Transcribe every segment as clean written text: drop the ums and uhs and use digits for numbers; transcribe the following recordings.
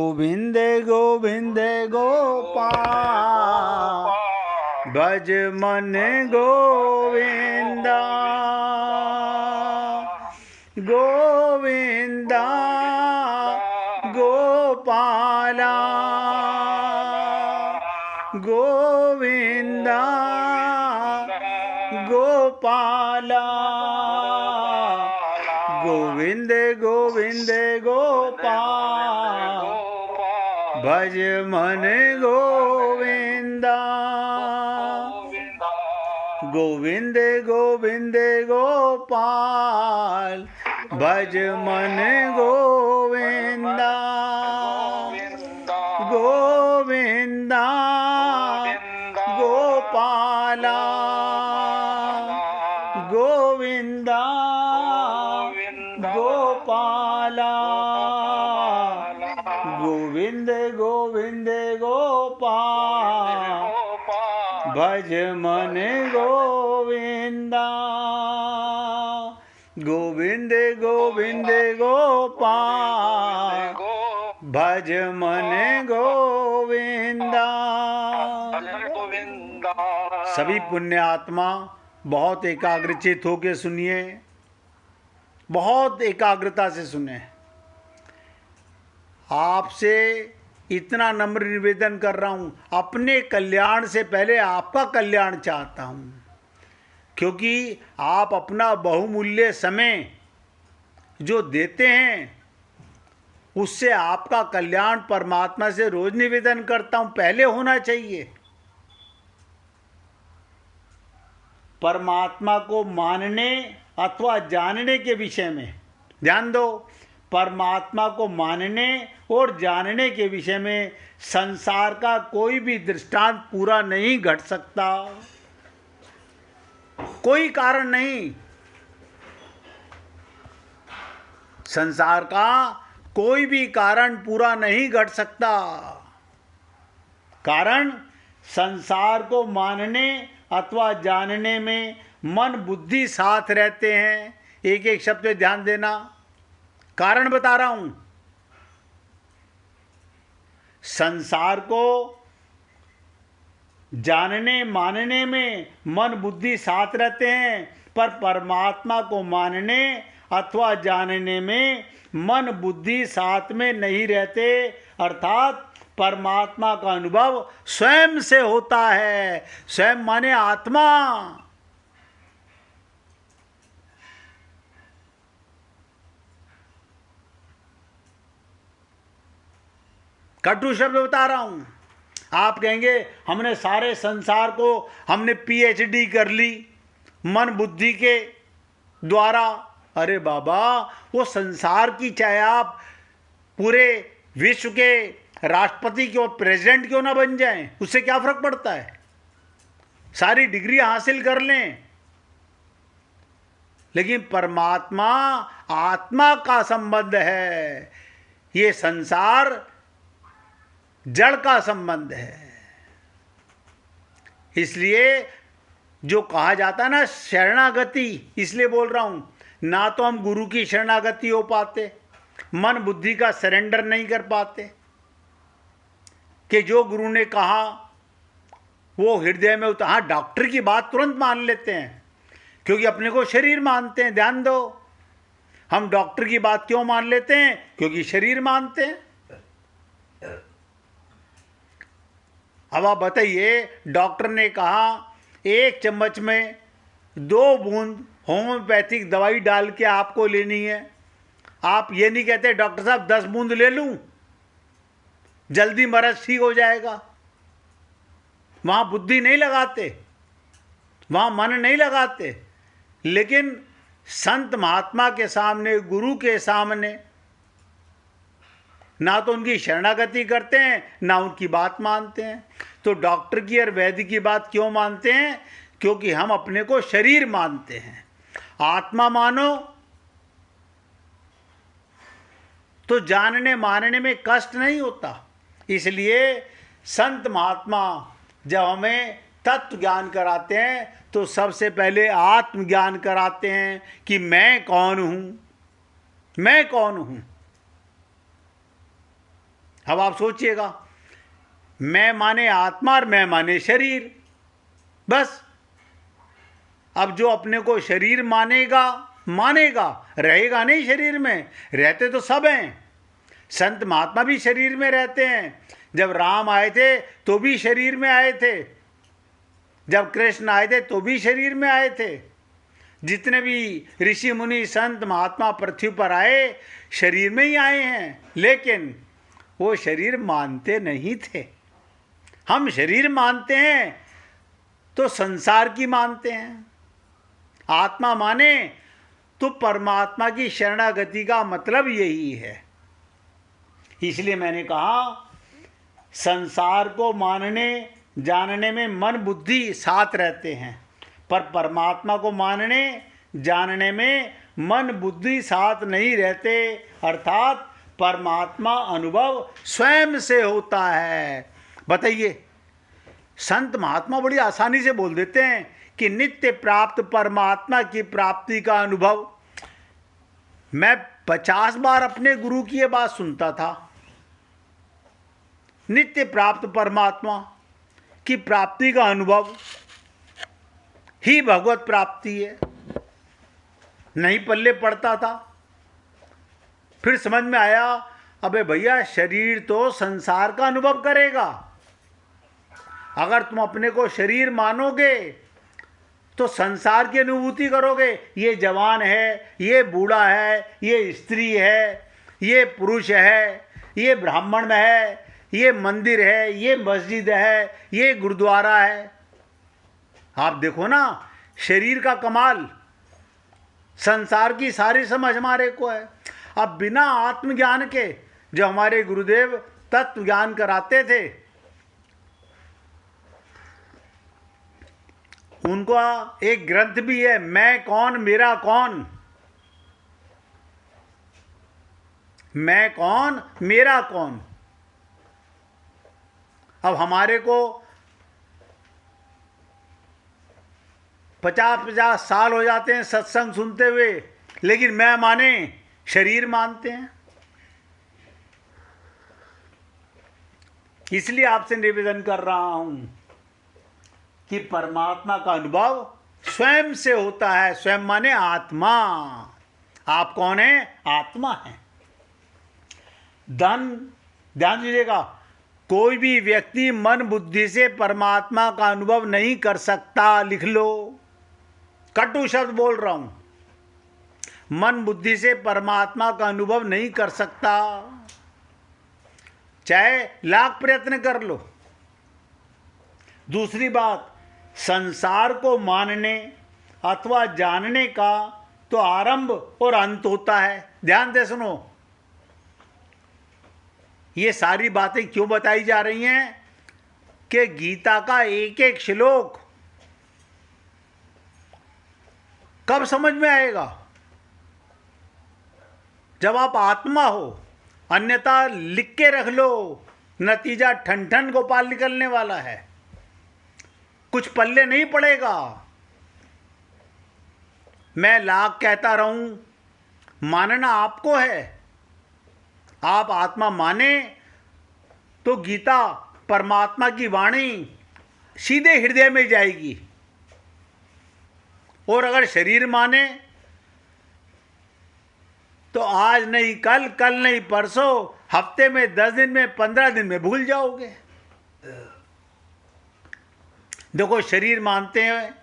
गोविंद गोविंद गोपाल भज मन गोविंदा गोविंदा गोपाला गोविंदा गोपाला गोविंद गोविंद गोपाल भज मन गोविंदा गोविंद गोविंद गोपाल भज मन गोविंदा गोविंदा गोपाला गोविंदा गोपाला गोविंद गोविंद गोपाल भज मन गोविंदा गोविंद गोविंद गोपाल भज मन गोविंदा। सभी पुण्य आत्मा बहुत एकाग्रचित होकर सुनिए, बहुत एकाग्रता से सुने। आपसे इतना नम्र निवेदन कर रहा हूँ, अपने कल्याण से पहले आपका कल्याण चाहता हूँ, क्योंकि आप अपना बहुमूल्य समय जो देते हैं उससे आपका कल्याण परमात्मा से रोज निवेदन करता हूँ पहले होना चाहिए। परमात्मा को मानने अथवा जानने के विषय में ध्यान दो। परमात्मा को मानने और जानने के विषय में संसार का कोई भी दृष्टांत पूरा नहीं घट सकता, कोई कारण नहीं। संसार का कोई भी कारण पूरा नहीं घट सकता। कारण संसार को मानने अथवा जानने में मन बुद्धि साथ रहते हैं। एक एक शब्द पे ध्यान देना, कारण बता रहा हूं। संसार को जानने मानने में मन बुद्धि साथ रहते हैं, पर परमात्मा को मानने अथवा जानने में मन बुद्धि साथ में नहीं रहते। अर्थात परमात्मा का अनुभव स्वयं से होता है। स्वयं माने आत्मा। कटु शब्द बता रहा हूं। आप कहेंगे हमने सारे संसार को हमने पीएचडी कर ली मन बुद्धि के द्वारा। अरे बाबा, वो संसार की चाहे आप पूरे विश्व के राष्ट्रपति क्यों प्रेसिडेंट क्यों ना बन जाएं, उससे क्या फर्क पड़ता है। सारी डिग्री हासिल कर लें, लेकिन परमात्मा आत्मा का संबंध है। ये संसार जड़ का संबंध है। इसलिए जो कहा जाता है ना शरणागति, इसलिए बोल रहा हूं, ना तो हम गुरु की शरणागति हो पाते, मन बुद्धि का सरेंडर नहीं कर पाते कि जो गुरु ने कहा वो हृदय में उतर। हाँ, डॉक्टर की बात तुरंत मान लेते हैं क्योंकि अपने को शरीर मानते हैं। ध्यान दो, हम डॉक्टर की बात क्यों मान लेते हैं? क्योंकि शरीर मानते हैं। अब आप बताइए, डॉक्टर ने कहा 1 चम्मच में 2 बूंद होम्योपैथिक दवाई डाल के आपको लेनी है। आप ये नहीं कहते डॉक्टर साहब 10 बूंद ले लूं, जल्दी मर्ज ठीक हो जाएगा। वहां बुद्धि नहीं लगाते, वहां मन नहीं लगाते। लेकिन संत महात्मा के सामने, गुरु के सामने ना तो उनकी शरणागति करते हैं, ना उनकी बात मानते हैं। तो डॉक्टर की और वैद्य की बात क्यों मानते हैं? क्योंकि हम अपने को शरीर मानते हैं। आत्मा मानो तो जानने मानने में कष्ट नहीं होता। इसलिए संत महात्मा जब हमें तत्व ज्ञान कराते हैं तो सबसे पहले आत्मज्ञान कराते हैं कि मैं कौन हूं, मैं कौन हूं। अब आप सोचिएगा, मैं माने आत्मा और मैं माने शरीर, बस। अब जो अपने को शरीर मानेगा मानेगा, रहेगा नहीं शरीर में। रहते तो सब हैं, संत महात्मा भी शरीर में रहते हैं। जब राम आए थे तो भी शरीर में आए थे, जब कृष्ण आए थे तो भी शरीर में आए थे। जितने भी ऋषि मुनि संत महात्मा पृथ्वी पर आए शरीर में ही आए हैं, लेकिन वो शरीर मानते नहीं थे। हम शरीर मानते हैं तो संसार की मानते हैं। आत्मा माने तो परमात्मा की शरणागति का मतलब यही है। इसलिए मैंने कहा, संसार को मानने जानने में मन बुद्धि साथ रहते हैं, पर परमात्मा को मानने जानने में मन बुद्धि साथ नहीं रहते। अर्थात परमात्मा अनुभव स्वयं से होता है। बताइए, संत महात्मा बड़ी आसानी से बोल देते हैं कि नित्य प्राप्त परमात्मा की प्राप्ति का अनुभव। मैं 50 बार अपने गुरु की ये बात सुनता था, नित्य प्राप्त परमात्मा की प्राप्ति का अनुभव ही भगवत प्राप्ति है। नहीं पल्ले पड़ता था। फिर समझ में आया, अबे भैया, शरीर तो संसार का अनुभव करेगा। अगर तुम अपने को शरीर मानोगे तो संसार की अनुभूति करोगे। ये जवान है, ये बूढ़ा है, ये स्त्री है, ये पुरुष है, ये ब्राह्मण में है, ये मंदिर है, ये मस्जिद है, ये गुरुद्वारा है। आप देखो ना, शरीर का कमाल, संसार की सारी समझ हमारे को है। अब बिना आत्मज्ञान के जो हमारे गुरुदेव तत्व ज्ञान कराते थे, उनका एक ग्रंथ भी है, मैं कौन मेरा कौन। मैं कौन मेरा कौन। अब हमारे को 50-50 साल हो जाते हैं सत्संग सुनते हुए, लेकिन मैं माने शरीर मानते हैं। इसलिए आपसे निवेदन कर रहा हूं कि परमात्मा का अनुभव स्वयं से होता है। स्वयं माने आत्मा। आप कौन है? आत्मा है। ध्यान दीजिएगा, कोई भी व्यक्ति मन बुद्धि से परमात्मा का अनुभव नहीं कर सकता। लिख लो, कटु शब्द बोल रहा हूं। मन बुद्धि से परमात्मा का अनुभव नहीं कर सकता, चाहे लाख प्रयत्न कर लो। दूसरी बात, संसार को मानने अथवा जानने का तो आरंभ और अंत होता है। ध्यान से सुनो, ये सारी बातें क्यों बताई जा रही हैं कि गीता का एक एक श्लोक कब समझ में आएगा? जब आप आत्मा हो। अन्यथा लिख के रख लो, नतीजा ठन ठन गोपाल निकलने वाला है, कुछ पल्ले नहीं पड़ेगा। मैं लाख कहता रहूं, मानना आपको है। आप आत्मा माने तो गीता परमात्मा की वाणी सीधे हृदय में जाएगी। और अगर शरीर माने तो आज नहीं कल, कल नहीं परसों, हफ्ते में, 10 दिन में, 15 दिन में भूल जाओगे। देखो, शरीर मानते हैं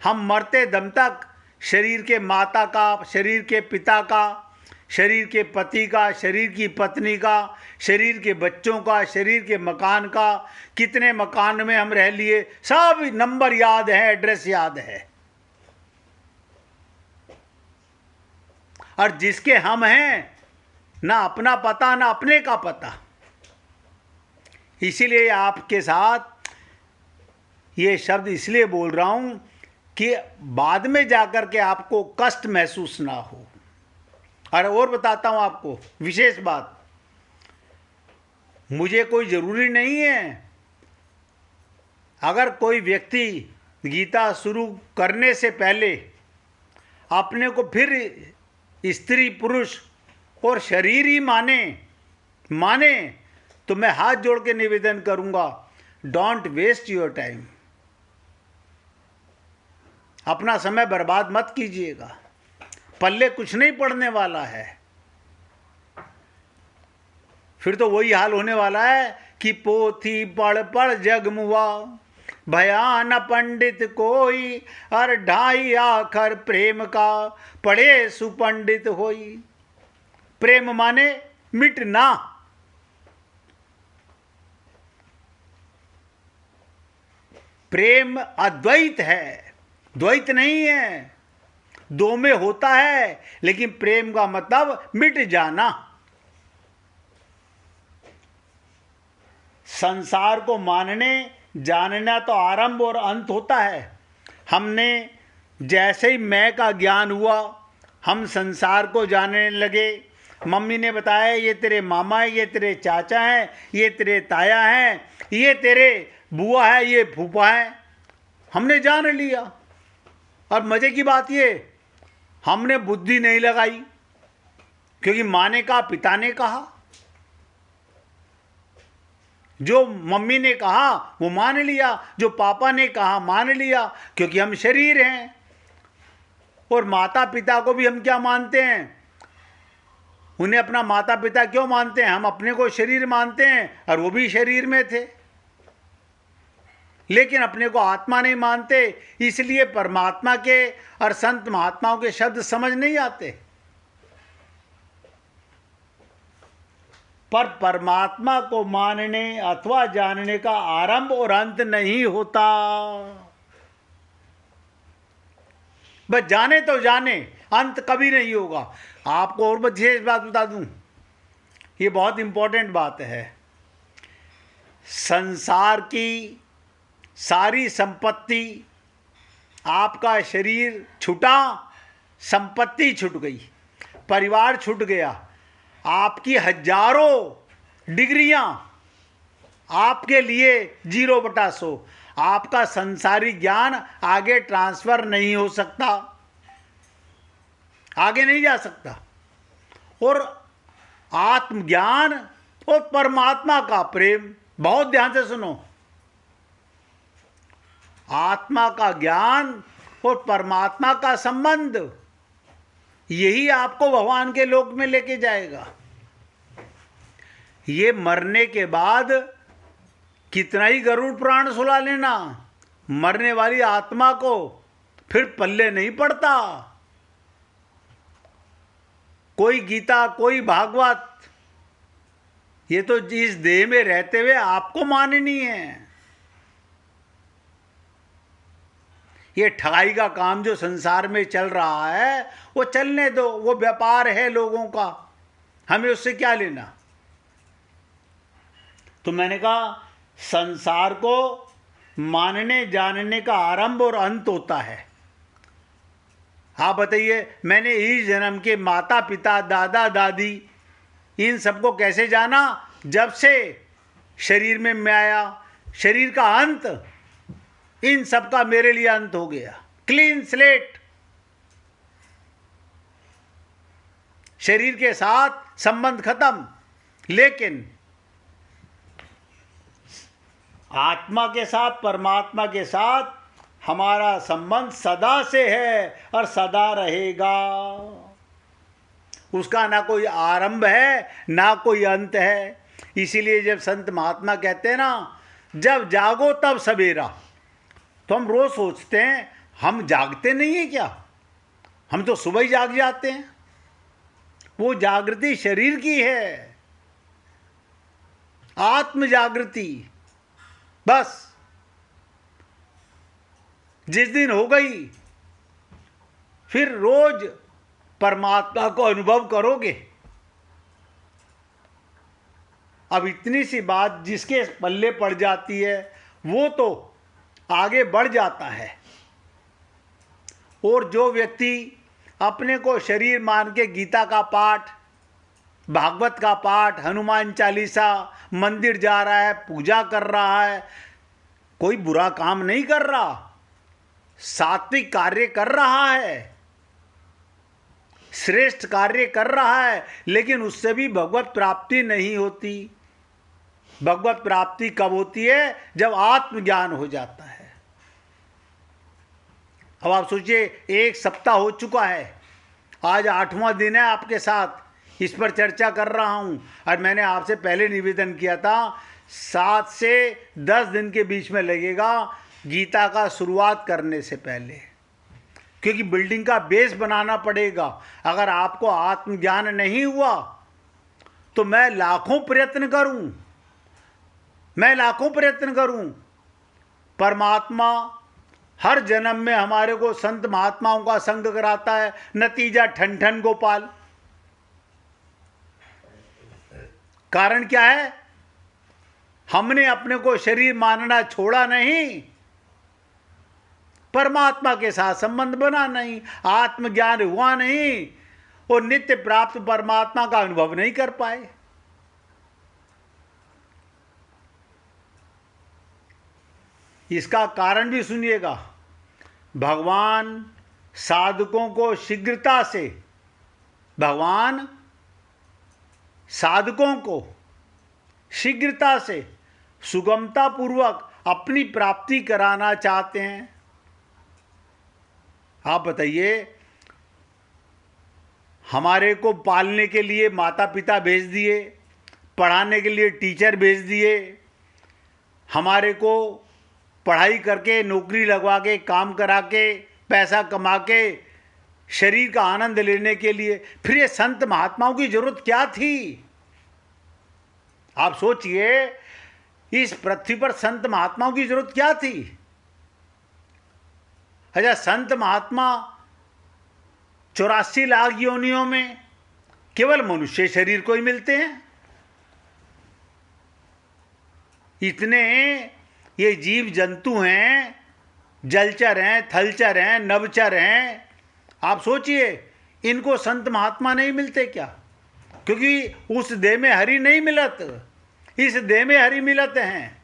हम, मरते दम तक शरीर के माता का, शरीर के पिता का, शरीर के पति का, शरीर की पत्नी का, शरीर के बच्चों का, शरीर के मकान का, कितने मकान में हम रह लिए, सब नंबर याद है, एड्रेस याद है। और जिसके हम हैं, ना अपना पता ना अपने का पता। इसीलिए आपके साथ ये शब्द इसलिए बोल रहा हूं कि बाद में जाकर के आपको कष्ट महसूस ना हो। और बताता हूं आपको विशेष बात, मुझे कोई ज़रूरी नहीं है, अगर कोई व्यक्ति गीता शुरू करने से पहले अपने को फिर स्त्री पुरुष और शरीर ही माने तो मैं हाथ जोड़ के निवेदन करूंगा, डोंट वेस्ट योर टाइम। अपना समय बर्बाद मत कीजिएगा, पल्ले कुछ नहीं पड़ने वाला है। फिर तो वही हाल होने वाला है कि पोथी पढ़ पढ़ जग मुआ, भया न पंडित कोई, हर ढाई आखर प्रेम का, पढ़े सुपंडित होई। प्रेम माने मिटना। प्रेम अद्वैत है, द्वैत नहीं है। दो में होता है, लेकिन प्रेम का मतलब मिट जाना। संसार को मानने जानना तो आरंभ और अंत होता है। हमने जैसे ही मैं का ज्ञान हुआ, हम संसार को जानने लगे। मम्मी ने बताया ये तेरे मामा है, ये तेरे चाचा हैं, ये तेरे ताया हैं, ये तेरे बुआ है, ये फूफा है। हमने जान लिया। और मजे की बात ये, हमने बुद्धि नहीं लगाई, क्योंकि माँ ने कहा, पिता ने कहा। जो मम्मी ने कहा वो मान लिया, जो पापा ने कहा मान लिया, क्योंकि हम शरीर हैं। और माता पिता को भी हम क्या मानते हैं? उन्हें अपना माता पिता क्यों मानते हैं? हम अपने को शरीर मानते हैं, और वो भी शरीर में थे, लेकिन अपने को आत्मा नहीं मानते। इसलिए परमात्मा के और संत महात्माओं के शब्द समझ नहीं आते। पर परमात्मा को मानने अथवा जानने का आरंभ और अंत नहीं होता। बस जाने तो जाने, अंत कभी नहीं होगा। आपको और विशेष बात बता दूं, ये बहुत इंपॉर्टेंट बात है। संसार की सारी संपत्ति, आपका शरीर छूटा, संपत्ति छूट गई, परिवार छूट गया, आपकी हजारों डिग्रियां आपके लिए 0/100। आपका संसारी ज्ञान आगे ट्रांसफर नहीं हो सकता, आगे नहीं जा सकता। और आत्मज्ञान और परमात्मा का प्रेम, बहुत ध्यान से सुनो, आत्मा का ज्ञान और परमात्मा का संबंध, यही आपको भगवान के लोक में लेके जाएगा। ये मरने के बाद कितना ही गरुड़ पुराण सुना लेना, मरने वाली आत्मा को फिर पल्ले नहीं पड़ता। कोई गीता, कोई भागवत, ये तो इस देह में रहते हुए आपको माननी है। ये ठगाई का काम जो संसार में चल रहा है, वो चलने दो, वो व्यापार है लोगों का, हमें उससे क्या लेना। तो मैंने कहा, संसार को मानने जानने का आरंभ और अंत होता है। आप बताइए, मैंने इस जन्म के माता पिता, दादा दादी, इन सबको कैसे जाना? जब से शरीर में मैं आया, शरीर का अंत, इन सब का मेरे लिए अंत हो गया। क्लीन स्लेट, शरीर के साथ संबंध खत्म। लेकिन आत्मा के साथ, परमात्मा के साथ हमारा संबंध सदा से है और सदा रहेगा। उसका ना कोई आरंभ है, ना कोई अंत है। इसीलिए जब संत महात्मा कहते हैं ना, जब जागो तब सवेरा, तो हम रोज सोचते हैं, हम जागते नहीं हैं क्या? हम तो सुबह ही जाग जाते हैं। वो जागृति शरीर की है, आत्म जागृति। बस जिस दिन हो गई, फिर रोज परमात्मा को अनुभव करोगे। अब इतनी सी बात जिसके पल्ले पड़ जाती है, वो तो आगे बढ़ जाता है। और जो व्यक्ति अपने को शरीर मान के गीता का पाठ, भागवत का पाठ, हनुमान चालीसा, मंदिर जा रहा है, पूजा कर रहा है, कोई बुरा काम नहीं कर रहा, सात्विक कार्य कर रहा है, श्रेष्ठ कार्य कर रहा है, लेकिन उससे भी भगवत प्राप्ति नहीं होती। भगवत प्राप्ति कब होती है? जब आत्मज्ञान हो जाता है। अब आप सोचिए, 1 सप्ताह हो चुका है, आज 8वां दिन है आपके साथ इस पर चर्चा कर रहा हूं। और मैंने आपसे पहले निवेदन किया था 7 से 10 दिन के बीच में लगेगा गीता का शुरुआत करने से पहले, क्योंकि बिल्डिंग का बेस बनाना पड़ेगा। अगर आपको आत्मज्ञान नहीं हुआ तो मैं लाखों प्रयत्न करूं, परमात्मा हर जन्म में हमारे को संत महात्माओं का संग कराता है, नतीजा ठन ठन गोपाल। कारण क्या है? हमने अपने को शरीर मानना छोड़ा नहीं, परमात्मा के साथ संबंध बना नहीं, आत्मज्ञान हुआ नहीं और नित्य प्राप्त परमात्मा का अनुभव नहीं कर पाए। इसका कारण भी सुनिएगा। भगवान साधकों को शीघ्रता से सुगमता पूर्वक अपनी प्राप्ति कराना चाहते हैं। आप बताइए, हमारे को पालने के लिए माता पिता भेज दिए, पढ़ाने के लिए टीचर भेज दिए, हमारे को पढ़ाई करके नौकरी लगवा के काम करा के पैसा कमा के शरीर का आनंद लेने के लिए, फिर ये संत महात्माओं की जरूरत क्या थी? आप सोचिए, इस पृथ्वी पर संत महात्माओं की जरूरत क्या थी? अच्छा, संत महात्मा 84 लाख योनियों में केवल मनुष्य शरीर को ही मिलते हैं। इतने ये जीव जंतु हैं, जलचर हैं, थलचर हैं, नभचर हैं। आप सोचिए, इनको संत महात्मा नहीं मिलते क्या? क्योंकि उस देह में हरि नहीं मिलत, इस देह में हरि मिलत हैं,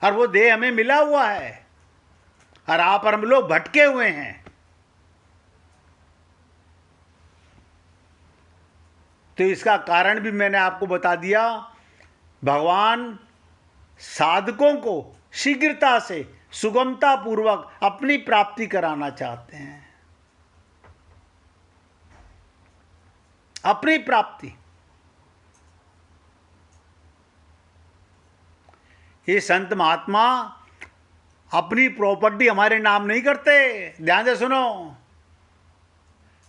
और वो देह हमें मिला हुआ है और आप और हम लोग भटके हुए हैं। तो इसका कारण भी मैंने आपको बता दिया। भगवान साधकों को शीघ्रता से सुगमता पूर्वक अपनी प्राप्ति कराना चाहते हैं। अपनी प्राप्ति। ये संत महात्मा अपनी प्रॉपर्टी हमारे नाम नहीं करते, ध्यान से सुनो।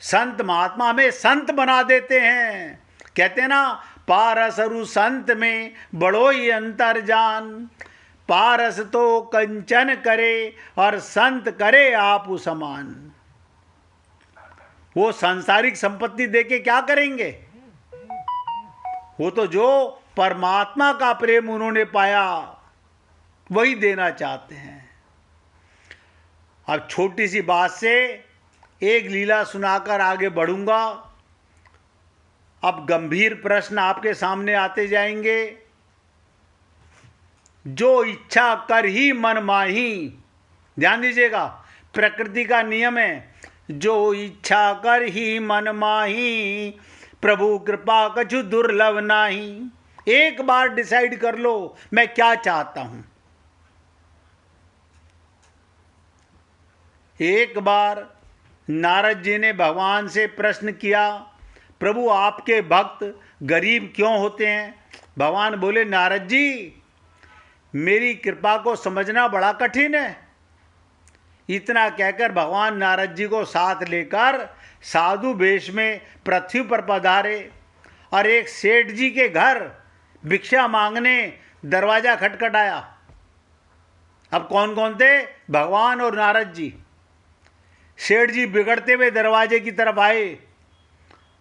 संत महात्मा हमें संत बना देते हैं। कहते हैं ना, पारस रु संत में बड़ो ही अंतर जान, पारस तो कंचन करे और संत करे आप समान। वो सांसारिक संपत्ति देके क्या करेंगे? वो तो जो परमात्मा का प्रेम उन्होंने पाया वही देना चाहते हैं। अब छोटी सी बात से एक लीला सुनाकर आगे बढ़ूंगा। अब गंभीर प्रश्न आपके सामने आते जाएंगे। जो इच्छा कर ही मन माही, ध्यान दीजिएगा, प्रकृति का नियम है। जो इच्छा कर ही मन माही, प्रभु कृपा कछु दुर्लभ नाही। एक बार डिसाइड कर लो मैं क्या चाहता हूं। एक बार नारद जी ने भगवान से प्रश्न किया, प्रभु आपके भक्त गरीब क्यों होते हैं? भगवान बोले, नारद जी मेरी कृपा को समझना बड़ा कठिन है। इतना कहकर भगवान नारद जी को साथ लेकर साधु वेश में पृथ्वी पर पधारे और एक सेठ जी के घर भिक्षा मांगने दरवाजा खटखटाया। अब कौन कौन थे? भगवान और नारद जी। सेठ जी बिगड़ते हुए दरवाजे की तरफ आए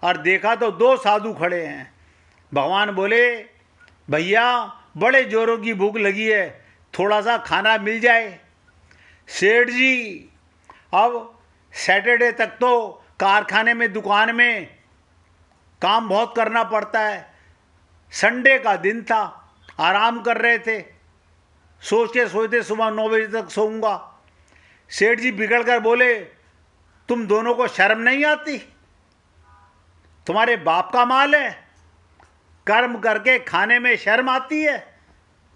और देखा तो 2 साधु खड़े हैं। भगवान बोले, भैया बड़े जोरों की भूख लगी है, थोड़ा सा खाना मिल जाए। सेठ जी अब सैटरडे तक तो कारखाने में दुकान में काम बहुत करना पड़ता है, संडे का दिन था, आराम कर रहे थे, सोचते सोचते सुबह 9 बजे तक सोऊंगा। सेठ जी बिगड़ कर बोले, तुम दोनों को शर्म नहीं आती? तुम्हारे बाप का माल है, कर्म करके खाने में शर्म आती है?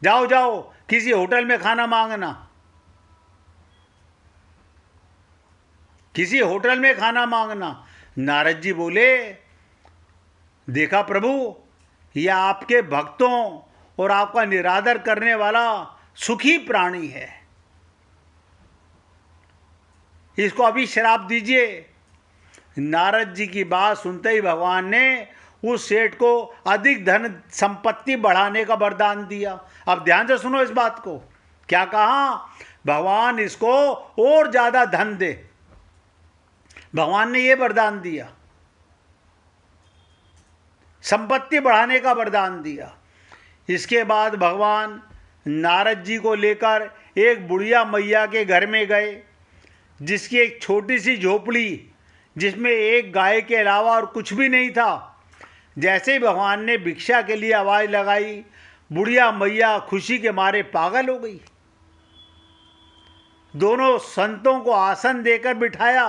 जाओ जाओ किसी होटल में खाना मांगना, किसी होटल में खाना मांगना। नारद जी बोले, देखा प्रभु, यह आपके भक्तों और आपका निरादर करने वाला सुखी प्राणी है, इसको अभी श्राप दीजिए। नारद जी की बात सुनते ही भगवान ने उस सेठ को अधिक धन संपत्ति बढ़ाने का वरदान दिया। अब ध्यान से सुनो इस बात को। क्या कहा? भगवान इसको और ज्यादा धन दे, भगवान ने यह वरदान दिया, संपत्ति बढ़ाने का वरदान दिया। इसके बाद भगवान नारद जी को लेकर एक बुढ़िया मैया के घर में गए, जिसकी एक छोटी सी झोपड़ी, जिसमें एक गाय के अलावा और कुछ भी नहीं था। जैसे ही भगवान ने भिक्षा के लिए आवाज लगाई, बुढ़िया मैया खुशी के मारे पागल हो गई। दोनों संतों को आसन देकर बिठाया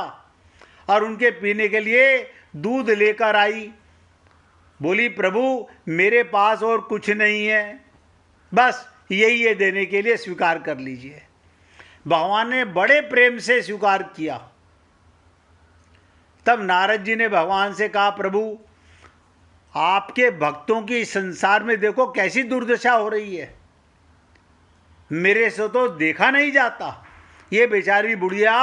और उनके पीने के लिए दूध लेकर आई। बोली, प्रभु मेरे पास और कुछ नहीं है, बस यही है देने के लिए, स्वीकार कर लीजिए। भगवान ने बड़े प्रेम से स्वीकार किया। तब नारद जी ने भगवान से कहा, प्रभु आपके भक्तों की संसार में देखो कैसी दुर्दशा हो रही है, मेरे से तो देखा नहीं जाता। ये बेचारी बुढ़िया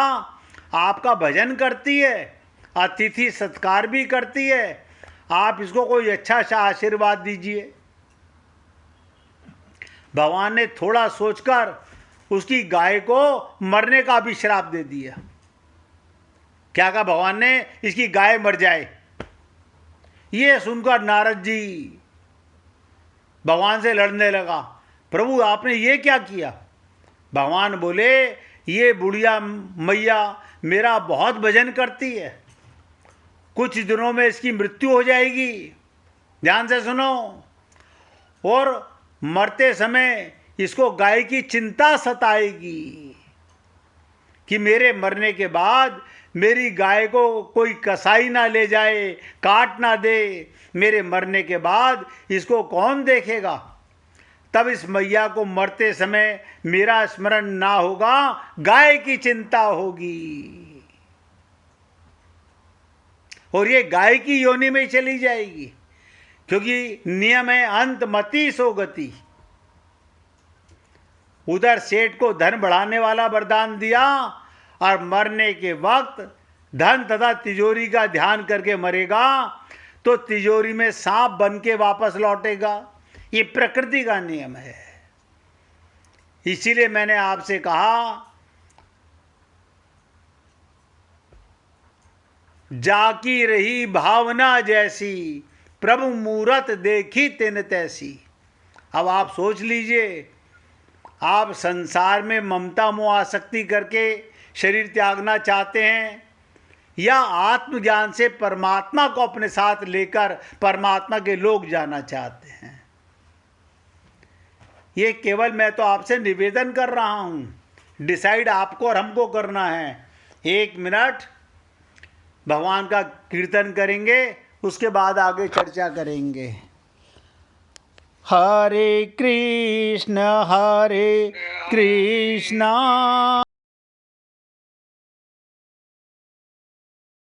आपका भजन करती है, अतिथि सत्कार भी करती है, आप इसको कोई अच्छा सा आशीर्वाद दीजिए। भगवान ने थोड़ा सोचकर उसकी गाय को मरने का भी श्राप दे दिया। क्या कहा भगवान ने? इसकी गाय मर जाए। ये सुनकर नारद जी भगवान से लड़ने लगा, प्रभु आपने ये क्या किया? भगवान बोले, ये बुढ़िया मैया मेरा बहुत भजन करती है, कुछ दिनों में इसकी मृत्यु हो जाएगी, ध्यान से सुनो। और मरते समय इसको गाय की चिंता सताएगी कि मेरे मरने के बाद मेरी गाय को कोई कसाई ना ले जाए, काट ना दे, मेरे मरने के बाद इसको कौन देखेगा। तब इस मैया को मरते समय मेरा स्मरण ना होगा, गाय की चिंता होगी और ये गाय की योनि में चली जाएगी, क्योंकि नियम है अंत मति सो गति। उधर सेठ को धन बढ़ाने वाला वरदान दिया और मरने के वक्त धन तथा तिजोरी का ध्यान करके मरेगा तो तिजोरी में सांप बन के वापस लौटेगा। ये प्रकृति का नियम है। इसीलिए मैंने आपसे कहा, जाकी रही भावना जैसी, प्रभु मूरत देखी तिन तैसी। अब आप सोच लीजिए, आप संसार में ममता मोह आसक्ति करके शरीर त्यागना चाहते हैं या आत्मज्ञान से परमात्मा को अपने साथ लेकर परमात्मा के लोग जाना चाहते हैं। ये केवल मैं तो आपसे निवेदन कर रहा हूं, डिसाइड आपको और हमको करना है। 1 मिनट भगवान का कीर्तन करेंगे, उसके बाद आगे चर्चा करेंगे। हरे कृष्ण